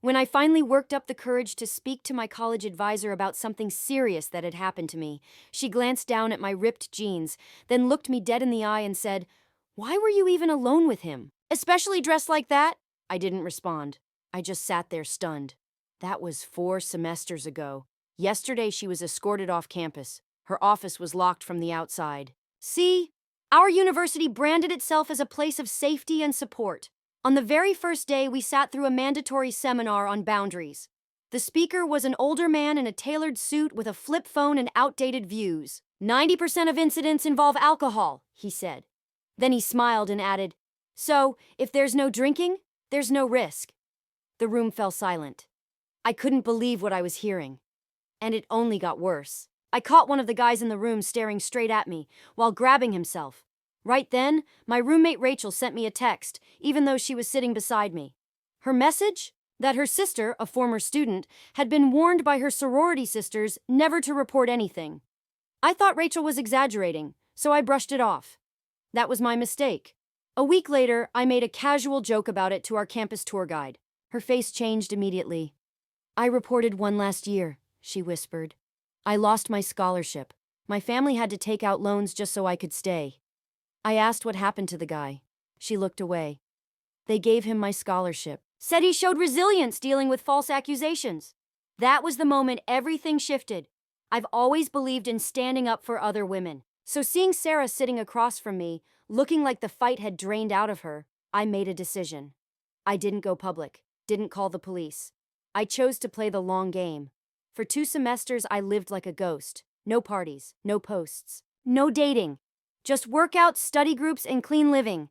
When I finally worked up the courage to speak to my college advisor about something serious that had happened to me, she glanced down at my ripped jeans, then looked me dead in the eye and said, "Why were you even alone with him? Especially dressed like that?" I didn't respond. I just sat there stunned. That was 4 semesters ago. Yesterday she was escorted off campus. Her office was locked from the outside. See? Our university branded itself as a place of safety and support. On the very first day, we sat through a mandatory seminar on boundaries. The speaker was an older man in a tailored suit with a flip phone and outdated views. 90% of incidents involve alcohol, he said. Then he smiled and added, "So, if there's no drinking, there's no risk." The room fell silent. I couldn't believe what I was hearing. And it only got worse. I caught one of the guys in the room staring straight at me, while grabbing himself. Right then, my roommate Rachel sent me a text, even though she was sitting beside me. Her message? That her sister, a former student, had been warned by her sorority sisters never to report anything. I thought Rachel was exaggerating, so I brushed it off. That was my mistake. A week later, I made a casual joke about it to our campus tour guide. Her face changed immediately. "I reported one last year," she whispered. "I lost my scholarship. My family had to take out loans just so I could stay." I asked what happened to the guy. She looked away. "They gave him my scholarship. Said he showed resilience dealing with false accusations." That was the moment everything shifted. I've always believed in standing up for other women. So seeing Sarah sitting across from me, looking like the fight had drained out of her, I made a decision. I didn't go public, didn't call the police. I chose to play the long game. For 2 semesters, I lived like a ghost. No parties, no posts, no dating. Just workouts, study groups, and clean living.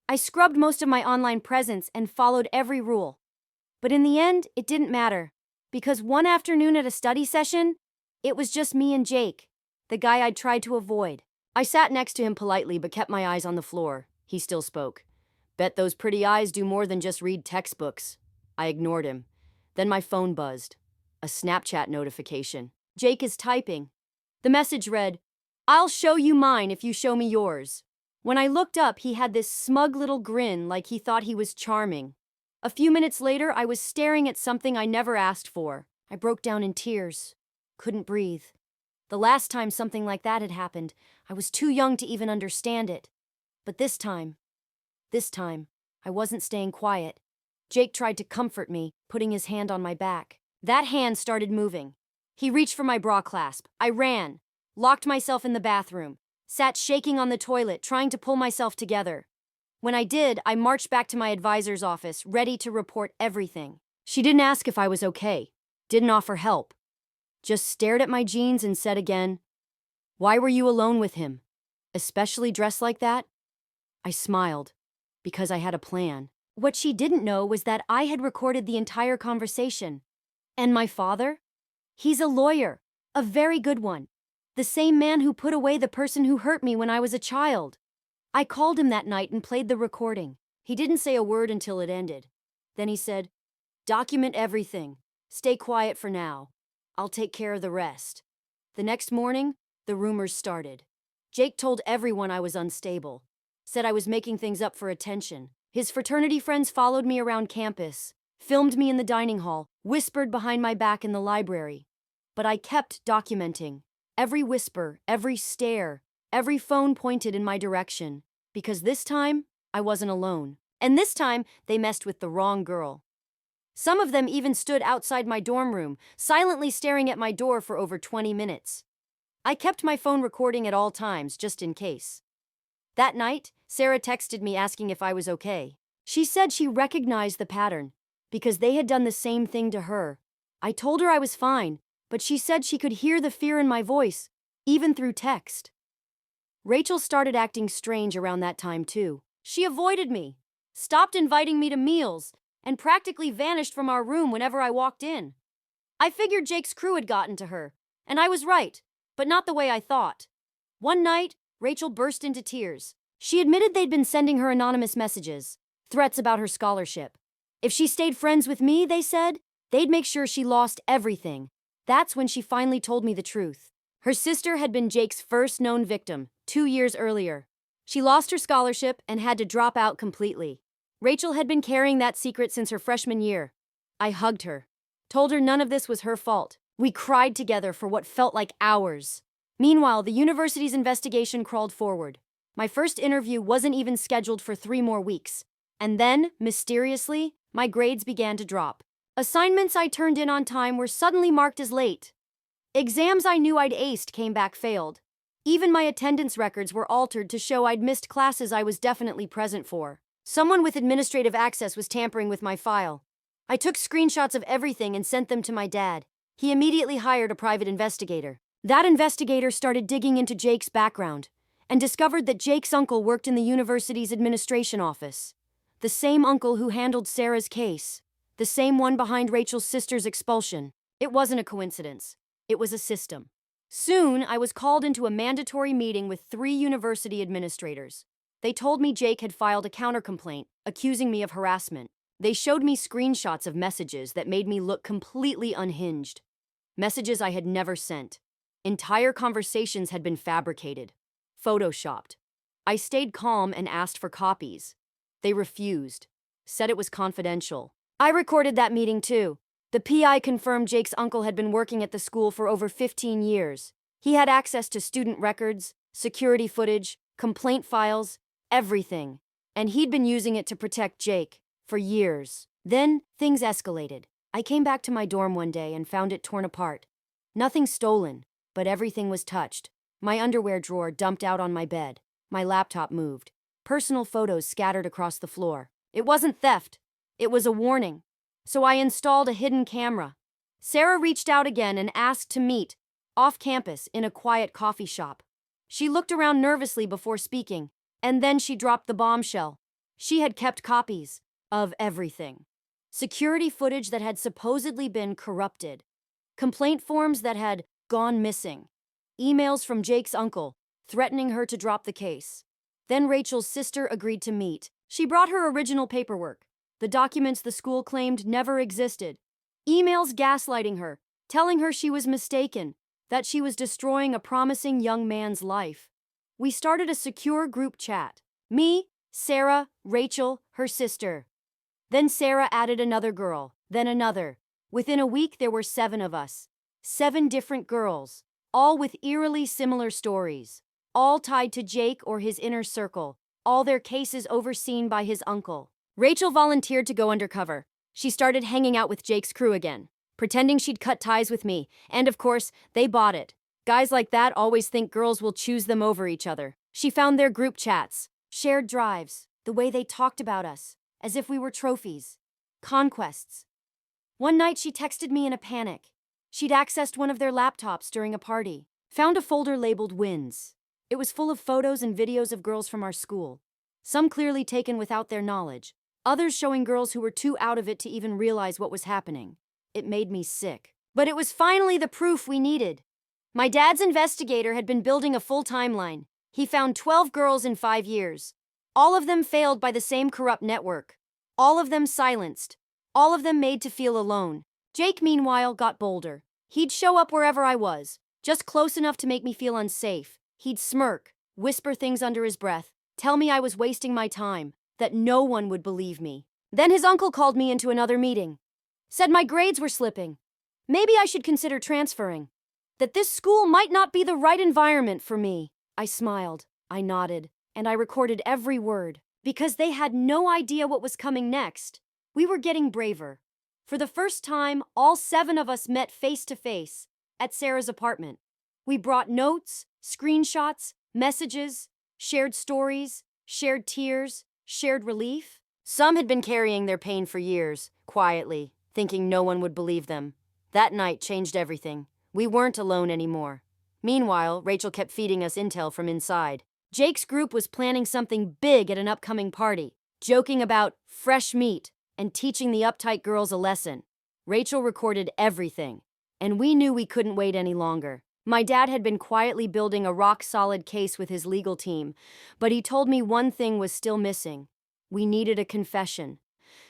I scrubbed most of my online presence and followed every rule. But in the end, it didn't matter. Because one afternoon at a study session, it was just me and Jake, the guy I'd tried to avoid. I sat next to him politely but kept my eyes on the floor. He still spoke. "Bet those pretty eyes do more than just read textbooks." I ignored him. Then my phone buzzed. A Snapchat notification. "Jake is typing." The message read, "I'll show you mine if you show me yours." When I looked up, he had this smug little grin like he thought he was charming. A few minutes later, I was staring at something I never asked for. I broke down in tears. Couldn't breathe. The last time something like that had happened, I was too young to even understand it. But this time, I wasn't staying quiet. Jake tried to comfort me, putting his hand on my back. That hand started moving. He reached for my bra clasp. I ran, locked myself in the bathroom, sat shaking on the toilet, trying to pull myself together. When I did, I marched back to my advisor's office, ready to report everything. She didn't ask if I was okay, didn't offer help. Just stared at my jeans and said again, "Why were you alone with him? Especially dressed like that?" I smiled, because I had a plan. What she didn't know was that I had recorded the entire conversation. And my father? He's a lawyer, a very good one. The same man who put away the person who hurt me when I was a child. I called him that night and played the recording. He didn't say a word until it ended. Then he said, "Document everything. Stay quiet for now. I'll take care of the rest." The next morning, the rumors started. Jake told everyone I was unstable. Said I was making things up for attention. His fraternity friends followed me around campus, filmed me in the dining hall, whispered behind my back in the library. But I kept documenting. Every whisper, every stare, every phone pointed in my direction. Because this time, I wasn't alone. And this time, they messed with the wrong girl. Some of them even stood outside my dorm room, silently staring at my door for over 20 minutes. I kept my phone recording at all times, just in case. That night, Sarah texted me asking if I was okay. She said she recognized the pattern, because they had done the same thing to her. I told her I was fine, but she said she could hear the fear in my voice, even through text. Rachel started acting strange around that time too. She avoided me, stopped inviting me to meals, and practically vanished from our room whenever I walked in. I figured Jake's crew had gotten to her, and I was right, but not the way I thought. One night, Rachel burst into tears. She admitted they'd been sending her anonymous messages, threats about her scholarship. If she stayed friends with me, they said, they'd make sure she lost everything. That's when she finally told me the truth. Her sister had been Jake's first known victim, 2 years earlier. She lost her scholarship and had to drop out completely. Rachel had been carrying that secret since her freshman year. I hugged her, told her none of this was her fault. We cried together for what felt like hours. Meanwhile, the university's investigation crawled forward. My first interview wasn't even scheduled for 3 more weeks. And then, mysteriously, my grades began to drop. Assignments I turned in on time were suddenly marked as late. Exams I knew I'd aced came back failed. Even my attendance records were altered to show I'd missed classes I was definitely present for. Someone with administrative access was tampering with my file. I took screenshots of everything and sent them to my dad. He immediately hired a private investigator. That investigator started digging into Jake's background and discovered that Jake's uncle worked in the university's administration office. The same uncle who handled Sarah's case. The same one behind Rachel's sister's expulsion. It wasn't a coincidence. It was a system. Soon, I was called into a mandatory meeting with 3 university administrators. They told me Jake had filed a countercomplaint, accusing me of harassment. They showed me screenshots of messages that made me look completely unhinged. Messages I had never sent. Entire conversations had been fabricated, photoshopped. I stayed calm and asked for copies. They refused, said it was confidential. I recorded that meeting too. The PI confirmed Jake's uncle had been working at the school for over 15 years. He had access to student records, security footage, complaint files, everything. And he'd been using it to protect Jake for years. Then, things escalated. I came back to my dorm one day and found it torn apart. Nothing stolen, but everything was touched. My underwear drawer dumped out on my bed. My laptop moved. Personal photos scattered across the floor. It wasn't theft. It was a warning. So I installed a hidden camera. Sarah reached out again and asked to meet, off campus, in a quiet coffee shop. She looked around nervously before speaking, and then she dropped the bombshell. She had kept copies of everything. Security footage that had supposedly been corrupted. Complaint forms that had gone missing. Emails from Jake's uncle, threatening her to drop the case. Then Rachel's sister agreed to meet. She brought her original paperwork. The documents the school claimed never existed. Emails gaslighting her, telling her she was mistaken, that she was destroying a promising young man's life. We started a secure group chat. Me, Sarah, Rachel, her sister. Then Sarah added another girl, then another. Within a week there were 7 of us. 7 different girls, all with eerily similar stories. All tied to Jake or his inner circle. All their cases overseen by his uncle. Rachel volunteered to go undercover. She started hanging out with Jake's crew again, pretending she'd cut ties with me, and of course, they bought it. Guys like that always think girls will choose them over each other. She found their group chats, shared drives, the way they talked about us, as if we were trophies, conquests. One night she texted me in a panic. She'd accessed one of their laptops during a party, found a folder labeled Wins. It was full of photos and videos of girls from our school, some clearly taken without their knowledge. Others showing girls who were too out of it to even realize what was happening. It made me sick. But it was finally the proof we needed. My dad's investigator had been building a full timeline. He found 12 girls in 5 years. All of them failed by the same corrupt network. All of them silenced. All of them made to feel alone. Jake, meanwhile, got bolder. He'd show up wherever I was, just close enough to make me feel unsafe. He'd smirk, whisper things under his breath, tell me I was wasting my time, that no one would believe me. Then his uncle called me into another meeting. Said my grades were slipping. Maybe I should consider transferring. That this school might not be the right environment for me. I smiled, I nodded, and I recorded every word. Because they had no idea what was coming next. We were getting braver. For the first time, all 7 of us met face to face at Sarah's apartment. We brought notes, screenshots, messages, shared stories, shared tears, shared relief. Some had been carrying their pain for years, quietly, thinking no one would believe them. That night changed everything. We weren't alone anymore. Meanwhile, Rachel kept feeding us intel from inside. Jake's group was planning something big at an upcoming party, joking about fresh meat and teaching the uptight girls a lesson. Rachel recorded everything, and we knew we couldn't wait any longer. My dad had been quietly building a rock-solid case with his legal team, but he told me one thing was still missing. We needed a confession.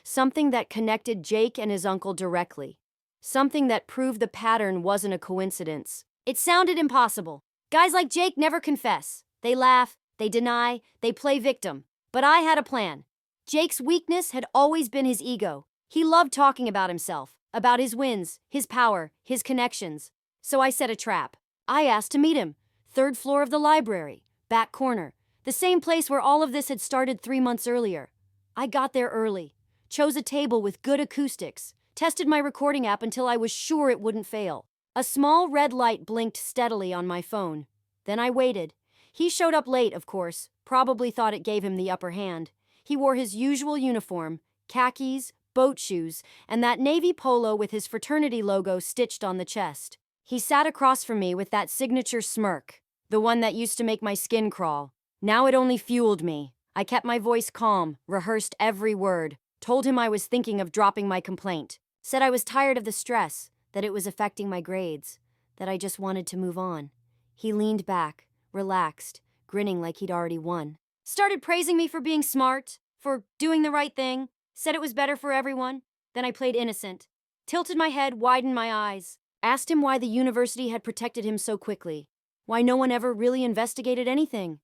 Something that connected Jake and his uncle directly. Something that proved the pattern wasn't a coincidence. It sounded impossible. Guys like Jake never confess. They laugh, they deny, they play victim. But I had a plan. Jake's weakness had always been his ego. He loved talking about himself, about his wins, his power, his connections. So I set a trap. I asked to meet him. 3rd floor of the library, back corner, the same place where all of this had started 3 months earlier. I got there early, chose a table with good acoustics, tested my recording app until I was sure it wouldn't fail. A small red light blinked steadily on my phone. Then I waited. He showed up late, of course, probably thought it gave him the upper hand. He wore his usual uniform, khakis, boat shoes, and that navy polo with his fraternity logo stitched on the chest. He sat across from me with that signature smirk, the one that used to make my skin crawl. Now it only fueled me. I kept my voice calm, rehearsed every word, told him I was thinking of dropping my complaint, said I was tired of the stress, that it was affecting my grades, that I just wanted to move on. He leaned back, relaxed, grinning like he'd already won. Started praising me for being smart, for doing the right thing, said it was better for everyone. Then I played innocent, tilted my head, widened my eyes, asked him why the university had protected him so quickly, why no one ever really investigated anything.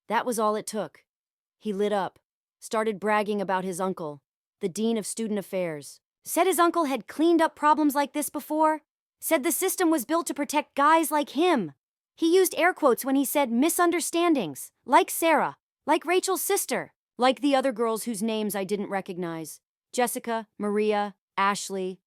That was all it took. He lit up, started bragging about his uncle, the dean of student affairs. Said his uncle had cleaned up problems like this before. Said the system was built to protect guys like him. He used air quotes when he said misunderstandings, like Sarah, like Rachel's sister, like the other girls whose names I didn't recognize. Jessica, Maria, Ashley.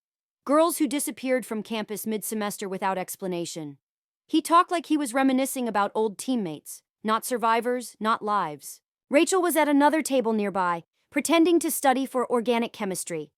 Girls who disappeared from campus mid-semester without explanation. He talked like he was reminiscing about old teammates, not survivors, not lives. Rachel was at another table nearby, pretending to study for organic chemistry.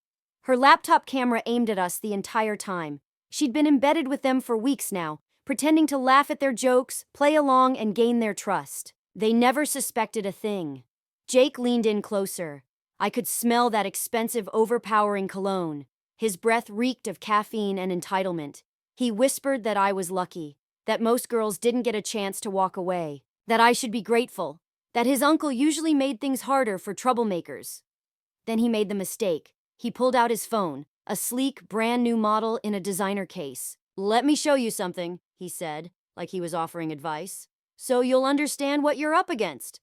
Her laptop camera aimed at us the entire time. She'd been embedded with them for weeks now, pretending to laugh at their jokes, play along, and gain their trust. They never suspected a thing. Jake leaned in closer. I could smell that expensive, overpowering cologne. His breath reeked of caffeine and entitlement. He whispered that I was lucky, that most girls didn't get a chance to walk away, that I should be grateful, that his uncle usually made things harder for troublemakers. Then he made the mistake. He pulled out his phone, a sleek, brand-new model in a designer case. "Let me show you something," he said, like he was offering advice, "so you'll understand what you're up against."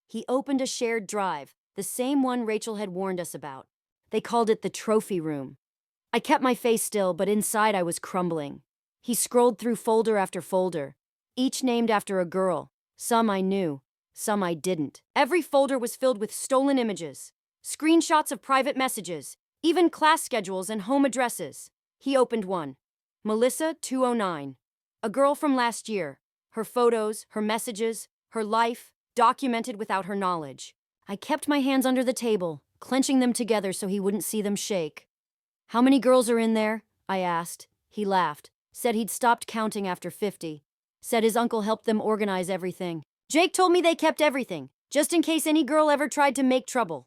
He opened a shared drive, the same one Rachel had warned us about. They called it the trophy room. I kept my face still, but inside I was crumbling. He scrolled through folder after folder, each named after a girl. Some I knew, some I didn't. Every folder was filled with stolen images, screenshots of private messages, even class schedules and home addresses. He opened one. Melissa 209. A girl from last year. Her photos, her messages, her life, documented without her knowledge. I kept my hands under the table, clenching them together so he wouldn't see them shake. "How many girls are in there?" I asked. He laughed, said he'd stopped counting after 50. Said his uncle helped them organize everything. Jake told me they kept everything, just in case any girl ever tried to make trouble.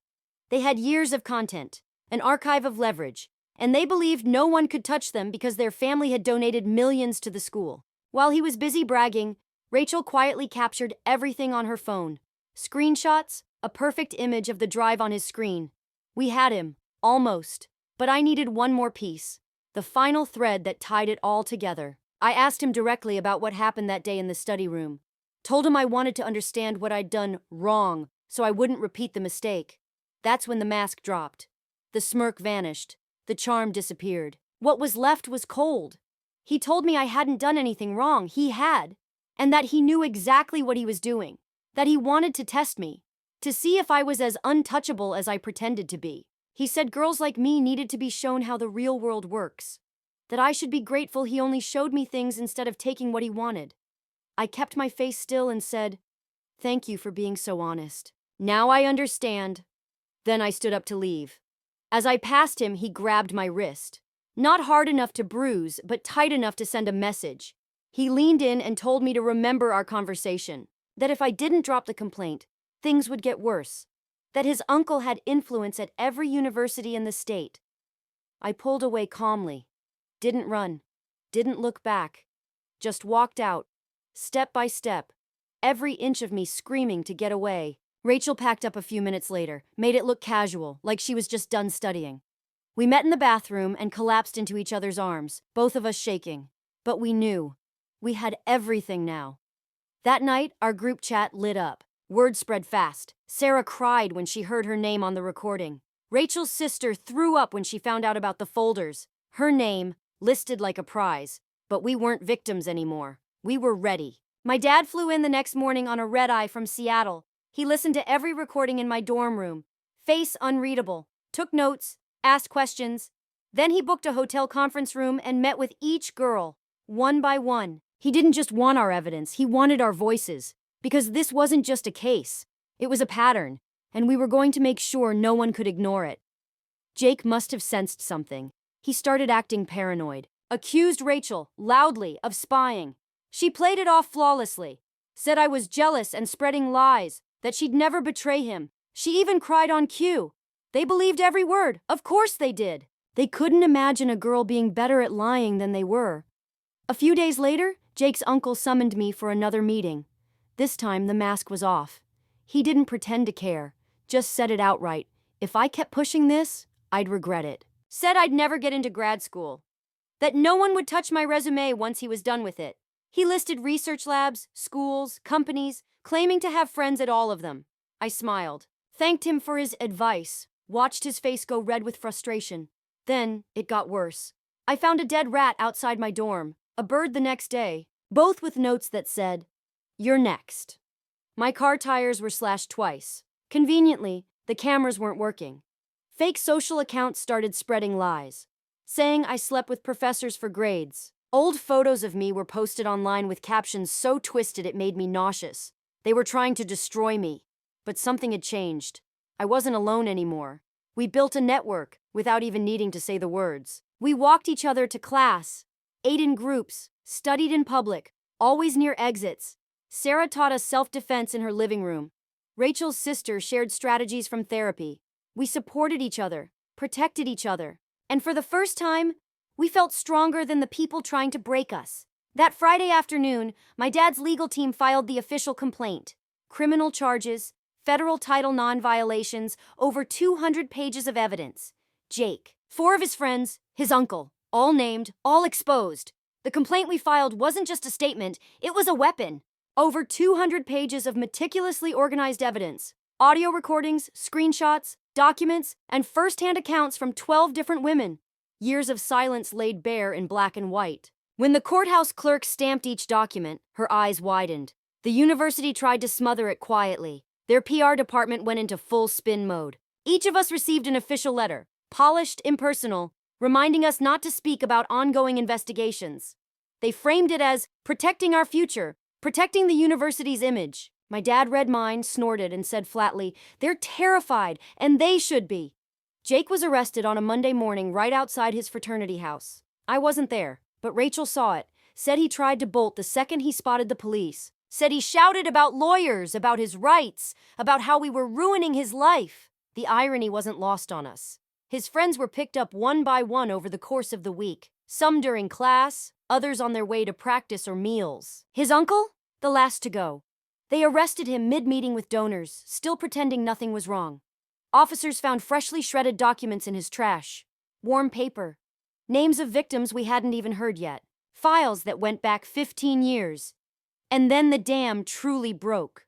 They had years of content, an archive of leverage, and they believed no one could touch them because their family had donated millions to the school. While he was busy bragging, Rachel quietly captured everything on her phone. Screenshots, a perfect image of the drive on his screen. We had him, almost, but I needed one more piece, the final thread that tied it all together. I asked him directly about what happened that day in the study room. Told him I wanted to understand what I'd done wrong so I wouldn't repeat the mistake. That's when the mask dropped. The smirk vanished. The charm disappeared. What was left was cold. He told me I hadn't done anything wrong. He had. And that he knew exactly what he was doing. That he wanted to test me. To see if I was as untouchable as I pretended to be. He said girls like me needed to be shown how the real world works. That I should be grateful he only showed me things instead of taking what he wanted. I kept my face still and said, "Thank you for being so honest. Now I understand." Then I stood up to leave. As I passed him, he grabbed my wrist. Not hard enough to bruise, but tight enough to send a message. He leaned in and told me to remember our conversation. That if I didn't drop the complaint, things would get worse. That his uncle had influence at every university in the state. I pulled away calmly. Didn't run. Didn't look back. Just walked out, step by step, every inch of me screaming to get away. Rachel packed up a few minutes later, made it look casual, like she was just done studying. We met in the bathroom and collapsed into each other's arms, both of us shaking. But we knew. We had everything now. That night, our group chat lit up. Word spread fast. Sarah cried when she heard her name on the recording. Rachel's sister threw up when she found out about the folders. Her name, listed like a prize. But we weren't victims anymore. We were ready. My dad flew in the next morning on a red-eye from Seattle. He listened to every recording in my dorm room. Face unreadable. Took notes, asked questions. Then he booked a hotel conference room and met with each girl, one by one. He didn't just want our evidence, he wanted our voices. Because this wasn't just a case. It was a pattern, and we were going to make sure no one could ignore it. Jake must have sensed something. He started acting paranoid. Accused Rachel, loudly, of spying. She played it off flawlessly. Said I was jealous and spreading lies, that she'd never betray him. She even cried on cue. They believed every word. Of course they did. They couldn't imagine a girl being better at lying than they were. A few days later, Jake's uncle summoned me for another meeting. This time, the mask was off. He didn't pretend to care, just said it outright. If I kept pushing this, I'd regret it. Said I'd never get into grad school. That no one would touch my resume once he was done with it. He listed research labs, schools, companies, claiming to have friends at all of them. I smiled, thanked him for his advice, watched his face go red with frustration. Then, it got worse. I found a dead rat outside my dorm, a bird the next day, both with notes that said, "You're next." My car tires were slashed twice. Conveniently, the cameras weren't working. Fake social accounts started spreading lies, saying I slept with professors for grades. Old photos of me were posted online with captions so twisted it made me nauseous. They were trying to destroy me. But something had changed. I wasn't alone anymore. We built a network without even needing to say the words. We walked each other to class, ate in groups, studied in public, always near exits. Sarah taught us self-defense in her living room. Rachel's sister shared strategies from therapy. We supported each other, protected each other. And for the first time, we felt stronger than the people trying to break us. That Friday afternoon, my dad's legal team filed the official complaint. Criminal charges, federal Title IX violations, over 200 pages of evidence. Jake, 4 of his friends, his uncle, all named, all exposed. The complaint we filed wasn't just a statement, it was a weapon. Over 200 pages of meticulously organized evidence. Audio recordings, screenshots, documents, and first-hand accounts from 12 different women. Years of silence laid bare in black and white. When the courthouse clerk stamped each document, her eyes widened. The university tried to smother it quietly. Their PR department went into full spin mode. Each of us received an official letter, polished, impersonal, reminding us not to speak about ongoing investigations. They framed it as protecting our future, protecting the university's image. My dad read mine, snorted, and said flatly, "They're terrified, and they should be." Jake was arrested on a Monday morning right outside his fraternity house. I wasn't there, but Rachel saw it, said he tried to bolt the second he spotted the police, said he shouted about lawyers, about his rights, about how we were ruining his life. The irony wasn't lost on us. His friends were picked up one by one over the course of the week, some during class, others on their way to practice or meals. His uncle? The last to go. They arrested him mid-meeting with donors, still pretending nothing was wrong. Officers found freshly shredded documents in his trash. Warm paper. Names of victims we hadn't even heard yet. Files that went back 15 years. And then the dam truly broke.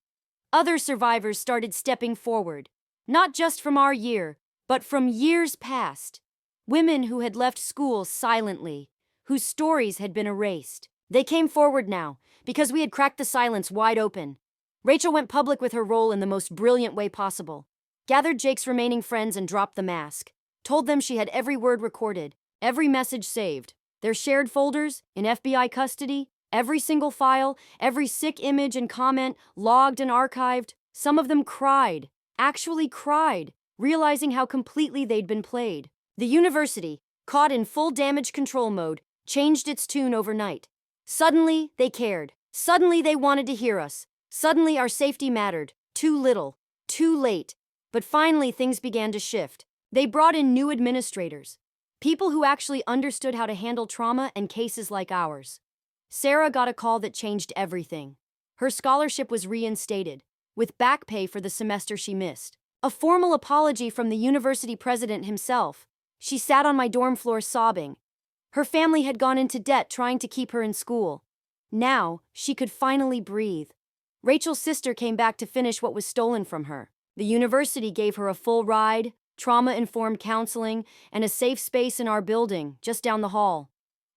Other survivors started stepping forward. Not just from our year, but from years past. Women who had left school silently, whose stories had been erased. They came forward now, because we had cracked the silence wide open. Rachel went public with her role in the most brilliant way possible. Gathered Jake's remaining friends and dropped the mask. Told them she had every word recorded, every message saved. Their shared folders, in FBI custody, every single file, every sick image and comment, logged and archived. Some of them cried, actually cried, realizing how completely they'd been played. The university, caught in full damage control mode, changed its tune overnight. Suddenly, they cared. Suddenly, they wanted to hear us. Suddenly, our safety mattered. Too little. Too late. But finally, things began to shift. They brought in new administrators. People who actually understood how to handle trauma and cases like ours. Sarah got a call that changed everything. Her scholarship was reinstated, with back pay for the semester she missed. A formal apology from the university president himself. She sat on my dorm floor sobbing. Her family had gone into debt trying to keep her in school. Now, she could finally breathe. Rachel's sister came back to finish what was stolen from her. The university gave her a full ride, trauma-informed counseling, and a safe space in our building, just down the hall.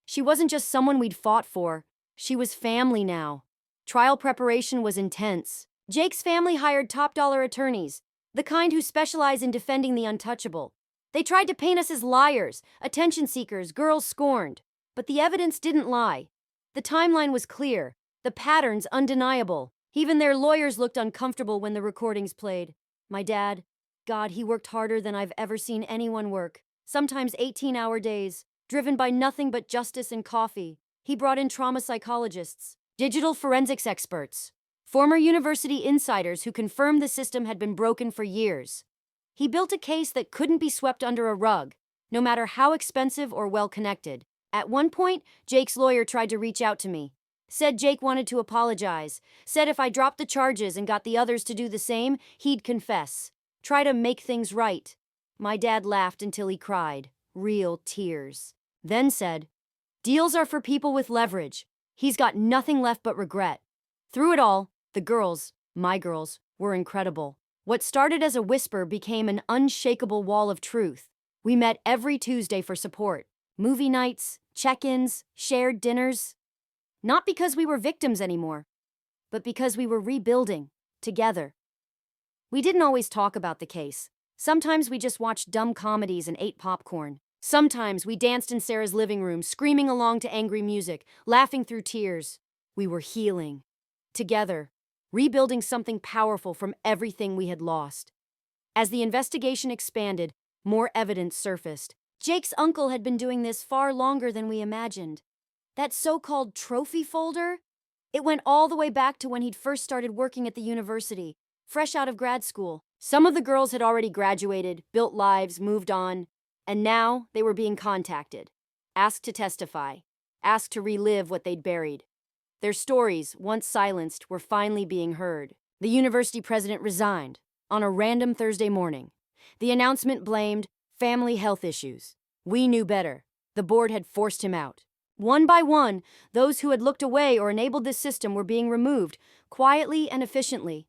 She wasn't just someone we'd fought for, she was family now. Trial preparation was intense. Jake's family hired top-dollar attorneys, the kind who specialize in defending the untouchable. They tried to paint us as liars, attention seekers, girls scorned. But the evidence didn't lie. The timeline was clear, the patterns undeniable. Even their lawyers looked uncomfortable when the recordings played. My dad, God, he worked harder than I've ever seen anyone work. Sometimes 18-hour days, driven by nothing but justice and coffee. He brought in trauma psychologists, digital forensics experts, former university insiders who confirmed the system had been broken for years. He built a case that couldn't be swept under a rug, no matter how expensive or well-connected. At one point, Jake's lawyer tried to reach out to me. Said Jake wanted to apologize. Said if I dropped the charges and got the others to do the same, he'd confess. Try to make things right. My dad laughed until he cried. Real tears. Then said, deals are for people with leverage. He's got nothing left but regret. Through it all, the girls, my girls, were incredible. What started as a whisper became an unshakable wall of truth. We met every Tuesday for support. Movie nights, check-ins, shared dinners. Not because we were victims anymore, but because we were rebuilding, together. We didn't always talk about the case. Sometimes we just watched dumb comedies and ate popcorn. Sometimes we danced in Sarah's living room, screaming along to angry music, laughing through tears. We were healing. Together, rebuilding something powerful from everything we had lost. As the investigation expanded, more evidence surfaced. Jake's uncle had been doing this far longer than we imagined. That so-called trophy folder? It went all the way back to when he'd first started working at the university, fresh out of grad school. Some of the girls had already graduated, built lives, moved on, and now they were being contacted, asked to testify, asked to relive what they'd buried. Their stories, once silenced, were finally being heard. The university president resigned on a random Thursday morning. The announcement blamed family health issues. We knew better. The board had forced him out. One by one, those who had looked away or enabled this system were being removed, quietly and efficiently.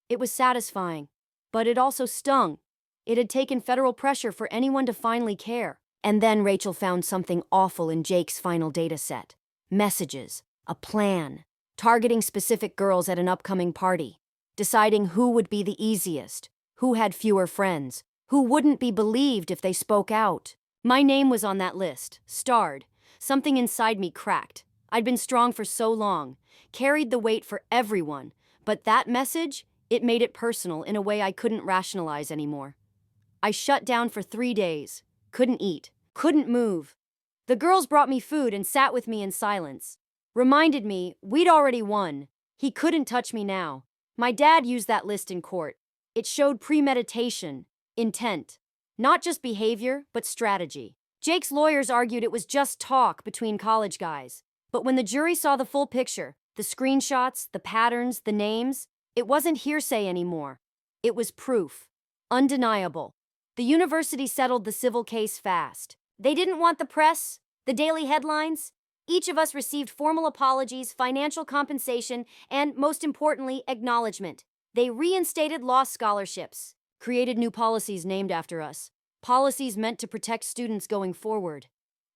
It was satisfying, but it also stung. It had taken federal pressure for anyone to finally care. And then Rachel found something awful in Jake's final data set. Messages, a plan, targeting specific girls at an upcoming party, deciding who would be the easiest, who had fewer friends, who wouldn't be believed if they spoke out. My name was on that list, starred. Something inside me cracked. I'd been strong for so long, carried the weight for everyone, but that message, it made it personal in a way I couldn't rationalize anymore. I shut down for 3 days, couldn't eat, couldn't move. The girls brought me food and sat with me in silence. Reminded me we'd already won. He couldn't touch me now. My dad used that list in court. It showed premeditation, intent, not just behavior, but strategy. Jake's lawyers argued it was just talk between college guys. But when the jury saw the full picture, the screenshots, the patterns, the names, it wasn't hearsay anymore. It was proof. Undeniable. The university settled the civil case fast. They didn't want the press, the daily headlines. Each of us received formal apologies, financial compensation, and, most importantly, acknowledgement. They reinstated law scholarships, created new policies named after us. Policies meant to protect students going forward.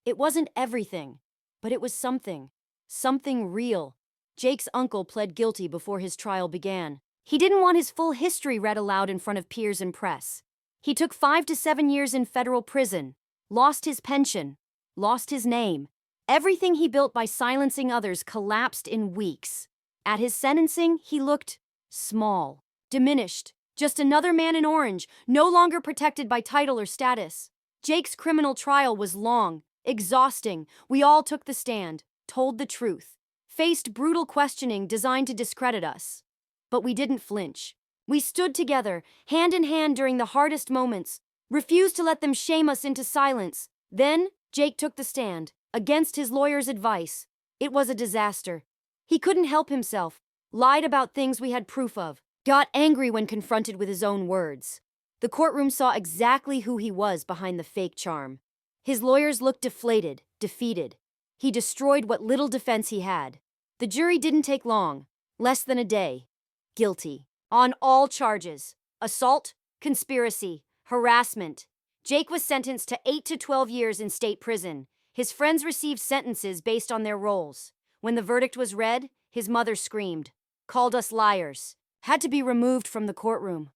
It wasn't everything, but it was something. Something real. Jake's uncle pled guilty before his trial began. He didn't want his full history read aloud in front of peers and press. He took 5 to 7 years in federal prison, lost his pension, lost his name. Everything he built by silencing others collapsed in weeks. At his sentencing, he looked small, diminished. Just another man in orange, no longer protected by title or status. Jake's criminal trial was long, exhausting. We all took the stand, told the truth, faced brutal questioning designed to discredit us. But we didn't flinch. We stood together, hand in hand during the hardest moments, refused to let them shame us into silence. Then, Jake took the stand, against his lawyer's advice. It was a disaster. He couldn't help himself, lied about things we had proof of. Got angry when confronted with his own words. The courtroom saw exactly who he was behind the fake charm. His lawyers looked deflated, defeated. He destroyed what little defense he had. The jury didn't take long, less than a day. Guilty. On all charges. Assault, conspiracy, Harassment. Jake was sentenced to 8 to 12 years in state prison. His friends received sentences based on their roles. When the verdict was read, his mother screamed, called us liars, had to be removed from the courtroom.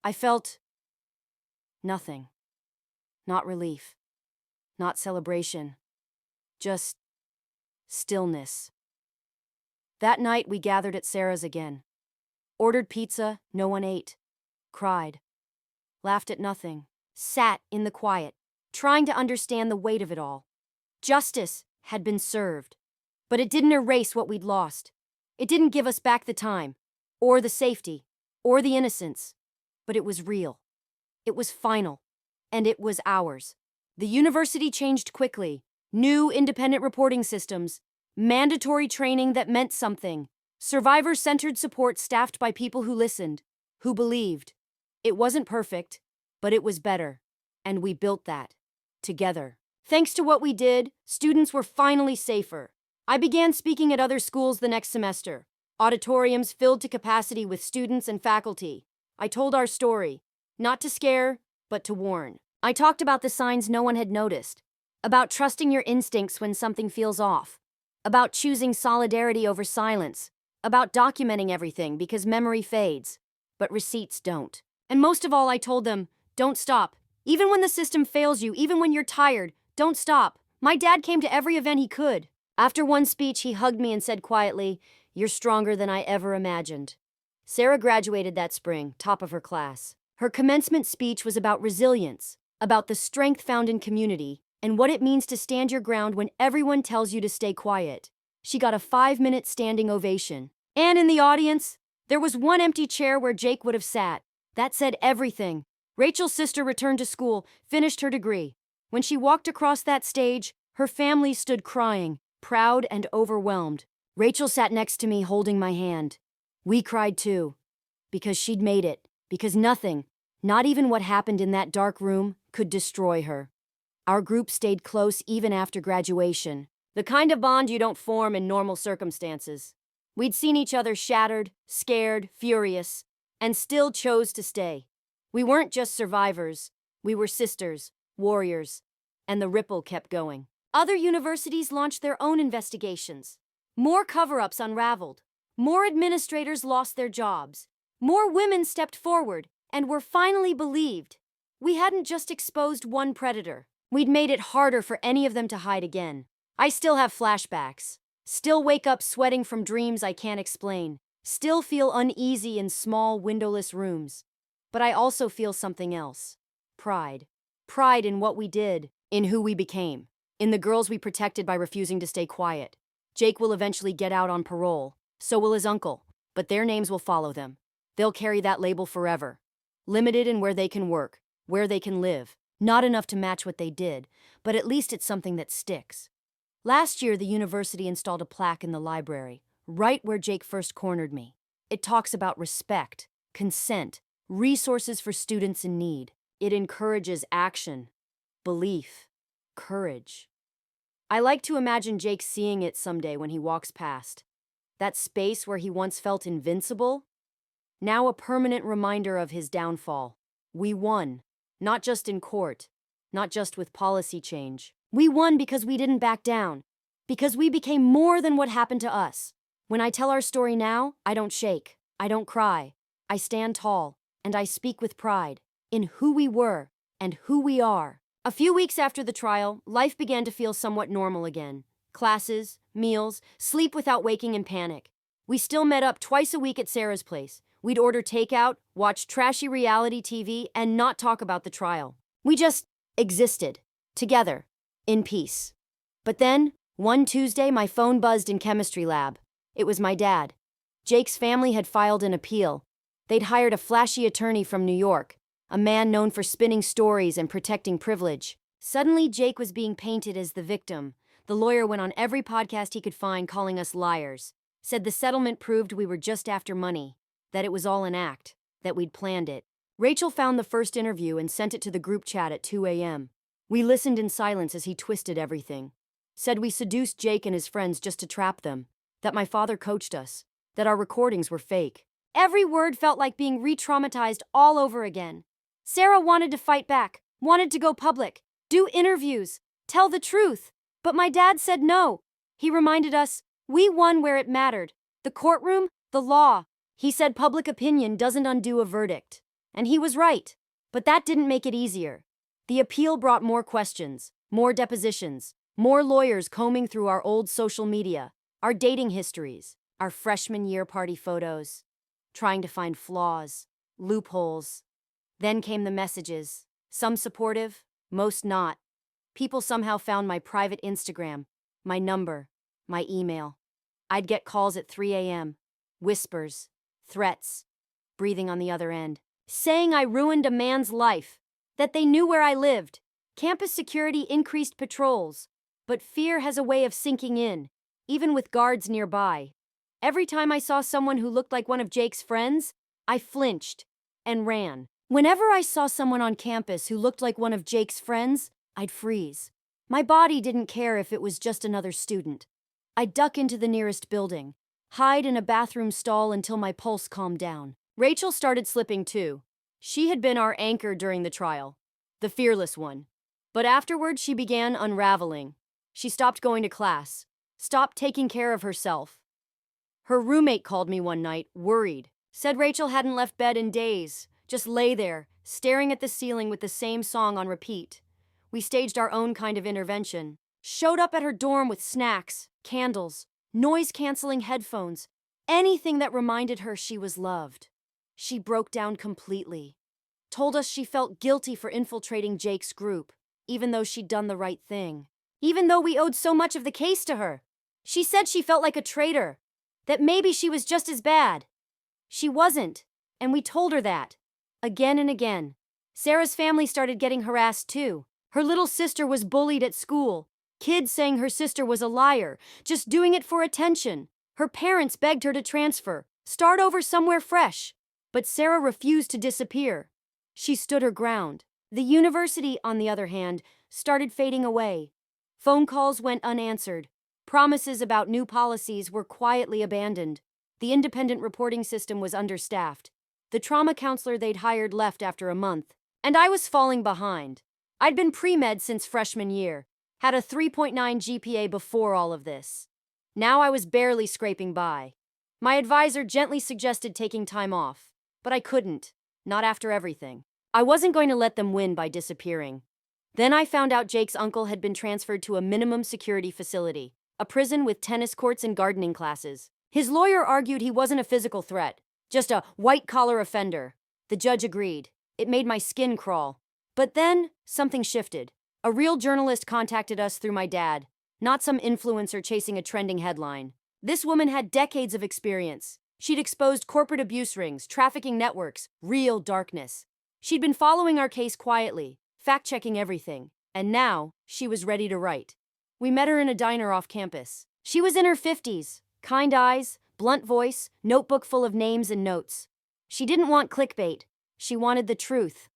I felt nothing. Not relief. Not celebration. Just stillness. That night we gathered at Sarah's again. Ordered pizza, no one ate. Cried. Laughed at nothing. Sat in the quiet, trying to understand the weight of it all. Justice had been served, but it didn't erase what we'd lost. It didn't give us back the time, or the safety, or the innocence, but it was real. It was final, and it was ours. The university changed quickly. New independent reporting systems, mandatory training that meant something, survivor-centered support staffed by people who listened, who believed. It wasn't perfect, but it was better, and we built that, together. Thanks to what we did, students were finally safer. I began speaking at other schools the next semester. Auditoriums filled to capacity with students and faculty. I told our story, not to scare, but to warn. I talked about the signs no one had noticed, about trusting your instincts when something feels off, about choosing solidarity over silence, about documenting everything because memory fades, but receipts don't. And most of all, I told them, don't stop. Even when the system fails you, even when you're tired, don't stop. My dad came to every event he could. After one speech, he hugged me and said quietly, "You're stronger than I ever imagined." Sarah graduated that spring, top of her class. Her commencement speech was about resilience, about the strength found in community, and what it means to stand your ground when everyone tells you to stay quiet. She got a 5-minute standing ovation. And in the audience, there was one empty chair where Jake would have sat. That said everything. Rachel's sister returned to school, finished her degree. When she walked across that stage, her family stood crying, proud and overwhelmed. Rachel sat next to me holding my hand. We cried too, because she'd made it, because nothing, not even what happened in that dark room, could destroy her. Our group stayed close even after graduation, the kind of bond you don't form in normal circumstances. We'd seen each other shattered, scared, furious, and still chose to stay. We weren't just survivors, we were sisters, warriors, and the ripple kept going. Other universities launched their own investigations. More cover-ups unraveled. More administrators lost their jobs. More women stepped forward and were finally believed. We hadn't just exposed one predator. We'd made it harder for any of them to hide again. I still have flashbacks. Still wake up sweating from dreams I can't explain. Still feel uneasy in small, windowless rooms. But I also feel something else. Pride. Pride in what we did, in who we became, in the girls we protected by refusing to stay quiet. Jake will eventually get out on parole. So will his uncle. But their names will follow them. They'll carry that label forever. Limited in where they can work, where they can live. Not enough to match what they did, but at least it's something that sticks. Last year, the university installed a plaque in the library, right where Jake first cornered me. It talks about respect, consent, resources for students in need. It encourages action, belief, courage. I like to imagine Jake seeing it someday when he walks past. That space where he once felt invincible, now a permanent reminder of his downfall. We won, not just in court, not just with policy change. We won because we didn't back down, because we became more than what happened to us. When I tell our story now, I don't shake, I don't cry. I stand tall, and I speak with pride in who we were and who we are. A few weeks after the trial, life began to feel somewhat normal again. Classes, meals, sleep without waking in panic. We still met up twice a week at Sarah's place. We'd order takeout, watch trashy reality TV, and not talk about the trial. We just existed, together, in peace. But then, one Tuesday, my phone buzzed in chemistry lab. It was my dad. Jake's family had filed an appeal. They'd hired a flashy attorney from New York, a man known for spinning stories and protecting privilege. Suddenly, Jake was being painted as the victim. The lawyer went on every podcast he could find calling us liars. Said the settlement proved we were just after money, that it was all an act, that we'd planned it. Rachel found the first interview and sent it to the group chat at 2 a.m. We listened in silence as he twisted everything. Said we seduced Jake and his friends just to trap them, that my father coached us, that our recordings were fake. Every word felt like being re-traumatized all over again. Sarah wanted to fight back, wanted to go public, do interviews, tell the truth. But my dad said no. He reminded us, we won where it mattered. The courtroom, the law. He said public opinion doesn't undo a verdict. And he was right. But that didn't make it easier. The appeal brought more questions, more depositions, more lawyers combing through our old social media, our dating histories, our freshman year party photos, trying to find flaws, loopholes. Then came the messages, some supportive, most not. People somehow found my private Instagram, my number, my email. I'd get calls at 3 a.m., whispers, threats, breathing on the other end, saying I ruined a man's life, that they knew where I lived. Campus security increased patrols, but fear has a way of sinking in, even with guards nearby. Every time I saw someone who looked like one of Jake's friends, I flinched and ran. Whenever I saw someone on campus who looked like one of Jake's friends, I'd freeze. My body didn't care if it was just another student. I'd duck into the nearest building, hide in a bathroom stall until my pulse calmed down. Rachel started slipping too. She had been our anchor during the trial, the fearless one. But afterward, she began unraveling. She stopped going to class, stopped taking care of herself. Her roommate called me one night, worried, said Rachel hadn't left bed in days, just lay there, staring at the ceiling with the same song on repeat. We staged our own kind of intervention, showed up at her dorm with snacks, candles, noise-canceling headphones, anything that reminded her she was loved. She broke down completely, told us she felt guilty for infiltrating Jake's group, even though she'd done the right thing, even though we owed so much of the case to her. She said she felt like a traitor, that maybe she was just as bad. She wasn't, and we told her that, again and again. Sarah's family started getting harassed too. Her little sister was bullied at school. Kids saying her sister was a liar, just doing it for attention. Her parents begged her to transfer, start over somewhere fresh. But Sarah refused to disappear. She stood her ground. The university, on the other hand, started fading away. Phone calls went unanswered. Promises about new policies were quietly abandoned. The independent reporting system was understaffed. The trauma counselor they'd hired left after a month. And I was falling behind. I'd been pre-med since freshman year, had a 3.9 GPA before all of this. Now I was barely scraping by. My advisor gently suggested taking time off, but I couldn't, not after everything. I wasn't going to let them win by disappearing. Then I found out Jake's uncle had been transferred to a minimum security facility, a prison with tennis courts and gardening classes. His lawyer argued he wasn't a physical threat, just a white-collar offender. The judge agreed. It made my skin crawl. But then, something shifted. A real journalist contacted us through my dad, not some influencer chasing a trending headline. This woman had decades of experience. She'd exposed corporate abuse rings, trafficking networks, real darkness. She'd been following our case quietly, fact-checking everything, and now she was ready to write. We met her in a diner off campus. She was in her 50s, kind eyes, blunt voice, notebook full of names and notes. She didn't want clickbait. She wanted the truth.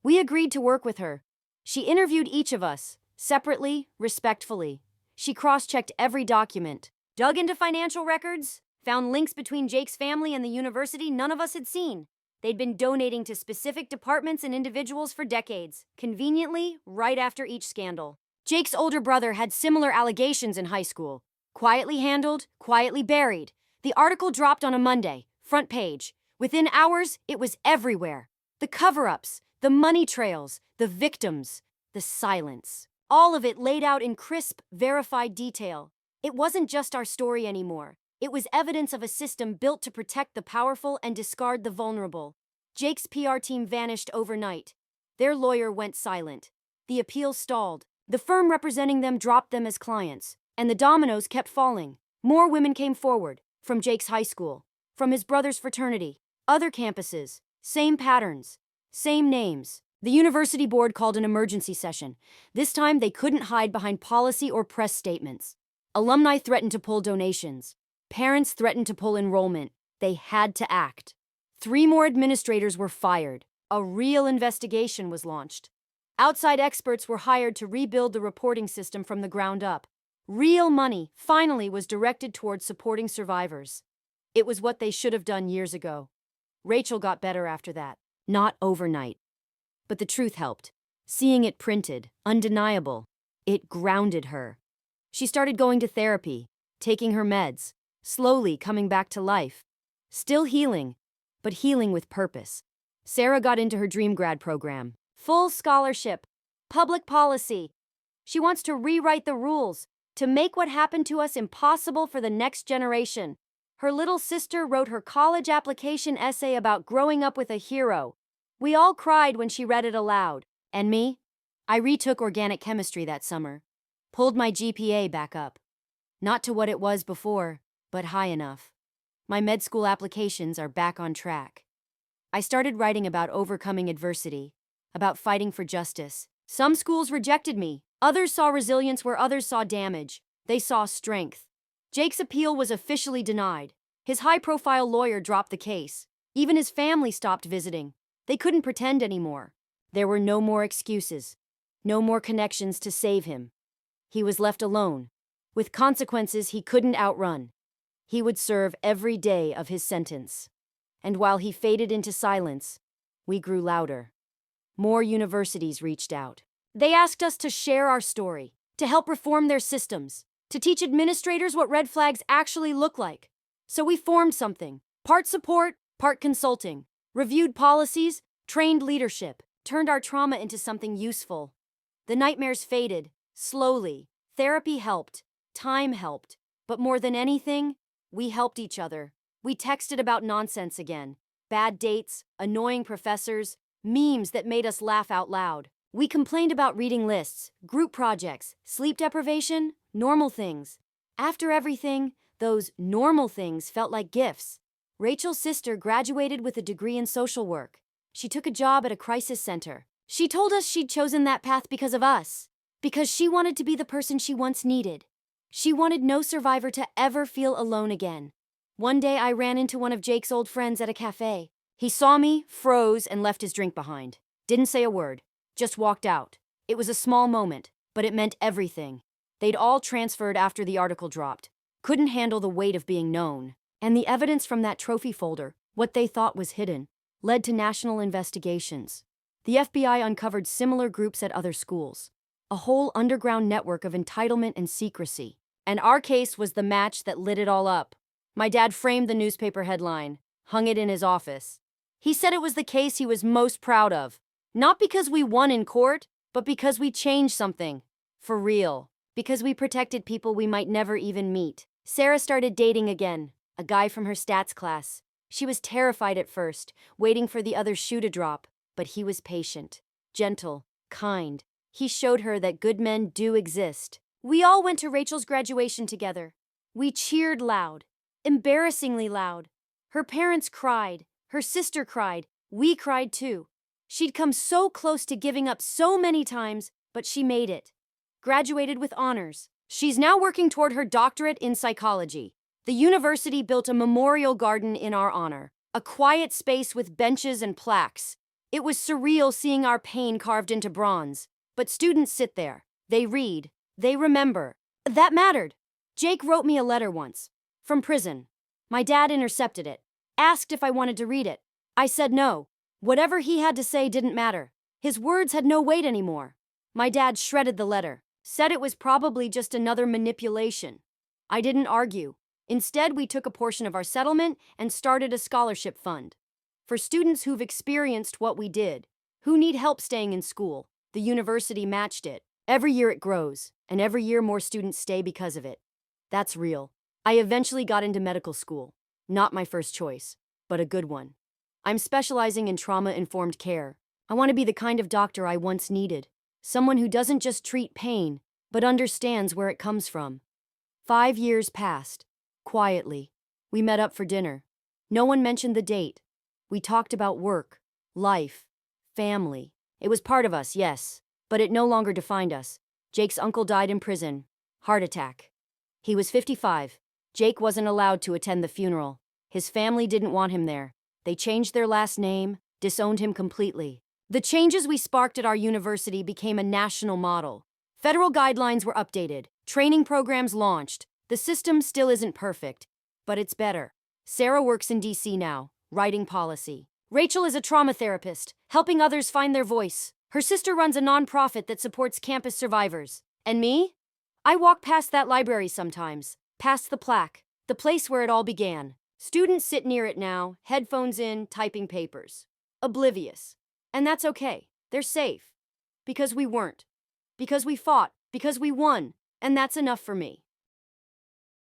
We agreed to work with her. She interviewed each of us, separately, respectfully. She cross-checked every document, dug into financial records, found links between Jake's family and the university none of us had seen. They'd been donating to specific departments and individuals for decades, conveniently, right after each scandal. Jake's older brother had similar allegations in high school. Quietly handled, quietly buried. The article dropped on a Monday, front page. Within hours, it was everywhere. The cover-ups, the money trails, the victims, the silence. All of it laid out in crisp, verified detail. It wasn't just our story anymore. It was evidence of a system built to protect the powerful and discard the vulnerable. Jake's PR team vanished overnight. Their lawyer went silent. The appeal stalled. The firm representing them dropped them as clients. And the dominoes kept falling. More women came forward, from Jake's high school, from his brother's fraternity, other campuses, same patterns, same names. The university board called an emergency session. This time they couldn't hide behind policy or press statements. Alumni threatened to pull donations. Parents threatened to pull enrollment. They had to act. 3 more administrators were fired. A real investigation was launched. Outside experts were hired to rebuild the reporting system from the ground up. Real money, finally, was directed towards supporting survivors. It was what they should have done years ago. Rachel got better after that. Not overnight. But the truth helped. Seeing it printed, undeniable, it grounded her. She started going to therapy, taking her meds, slowly coming back to life. Still healing, but healing with purpose. Sarah got into her dream grad program. Full scholarship, public policy. She wants to rewrite the rules, to make what happened to us impossible for the next generation. Her little sister wrote her college application essay about growing up with a hero. We all cried when she read it aloud. And me? I retook organic chemistry that summer. Pulled my GPA back up. Not to what it was before, but high enough. My med school applications are back on track. I started writing about overcoming adversity, about fighting for justice. Some schools rejected me. Others saw resilience where others saw damage. They saw strength. Jake's appeal was officially denied. His high-profile lawyer dropped the case. Even his family stopped visiting. They couldn't pretend anymore. There were no more excuses. No more connections to save him. He was left alone, with consequences he couldn't outrun. He would serve every day of his sentence. And while he faded into silence, we grew louder. More universities reached out. They asked us to share our story, to help reform their systems, to teach administrators what red flags actually look like. So we formed something, part support, part consulting, reviewed policies, trained leadership, turned our trauma into something useful. The nightmares faded, slowly. Therapy helped, time helped, but more than anything, we helped each other. We texted about nonsense again. Bad dates, annoying professors, memes that made us laugh out loud. We complained about reading lists, group projects, sleep deprivation, normal things. After everything, those normal things felt like gifts. Rachel's sister graduated with a degree in social work. She took a job at a crisis center. She told us she'd chosen that path because of us, because she wanted to be the person she once needed. She wanted no survivor to ever feel alone again. One day I ran into one of Jake's old friends at a cafe. He saw me, froze, and left his drink behind. Didn't say a word, just walked out. It was a small moment, but it meant everything. They'd all transferred after the article dropped. Couldn't handle the weight of being known. And the evidence from that trophy folder, what they thought was hidden, led to national investigations. The FBI uncovered similar groups at other schools. A whole underground network of entitlement and secrecy. And our case was the match that lit it all up. My dad framed the newspaper headline, hung it in his office. He said it was the case he was most proud of. Not because we won in court, but because we changed something. For real. Because we protected people we might never even meet. Sarah started dating again, a guy from her stats class. She was terrified at first, waiting for the other shoe to drop, but he was patient, gentle, kind. He showed her that good men do exist. We all went to Rachel's graduation together. We cheered loud, embarrassingly loud. Her parents cried, her sister cried, we cried too. She'd come so close to giving up so many times, but she made it. Graduated with honors. She's now working toward her doctorate in psychology. The university built a memorial garden in our honor, a quiet space with benches and plaques. It was surreal seeing our pain carved into bronze. But students sit there. They read. They remember. That mattered. Jake wrote me a letter once. From prison. My dad intercepted it. Asked if I wanted to read it. I said no. Whatever he had to say didn't matter. His words had no weight anymore. My dad shredded the letter. Said it was probably just another manipulation. I didn't argue. Instead, we took a portion of our settlement and started a scholarship fund. For students who've experienced what we did, who need help staying in school, the university matched it. Every year it grows, and every year more students stay because of it. That's real. I eventually got into medical school. Not my first choice, but a good one. I'm specializing in trauma-informed care. I want to be the kind of doctor I once needed. Someone who doesn't just treat pain, but understands where it comes from. 5 years passed. Quietly. We met up for dinner. No one mentioned the date. We talked about work, life, family. It was part of us, yes, but it no longer defined us. Jake's uncle died in prison. Heart attack. He was 55. Jake wasn't allowed to attend the funeral. His family didn't want him there. They changed their last name, disowned him completely. The changes we sparked at our university became a national model. Federal guidelines were updated. Training programs launched. The system still isn't perfect, but it's better. Sarah works in DC now, writing policy. Rachel is a trauma therapist, helping others find their voice. Her sister runs a nonprofit that supports campus survivors. And me? I walk past that library sometimes, past the plaque, the place where it all began. Students sit near it now, headphones in, typing papers. Oblivious. And that's okay. They're safe. Because we weren't. Because we fought. Because we won. And that's enough for me.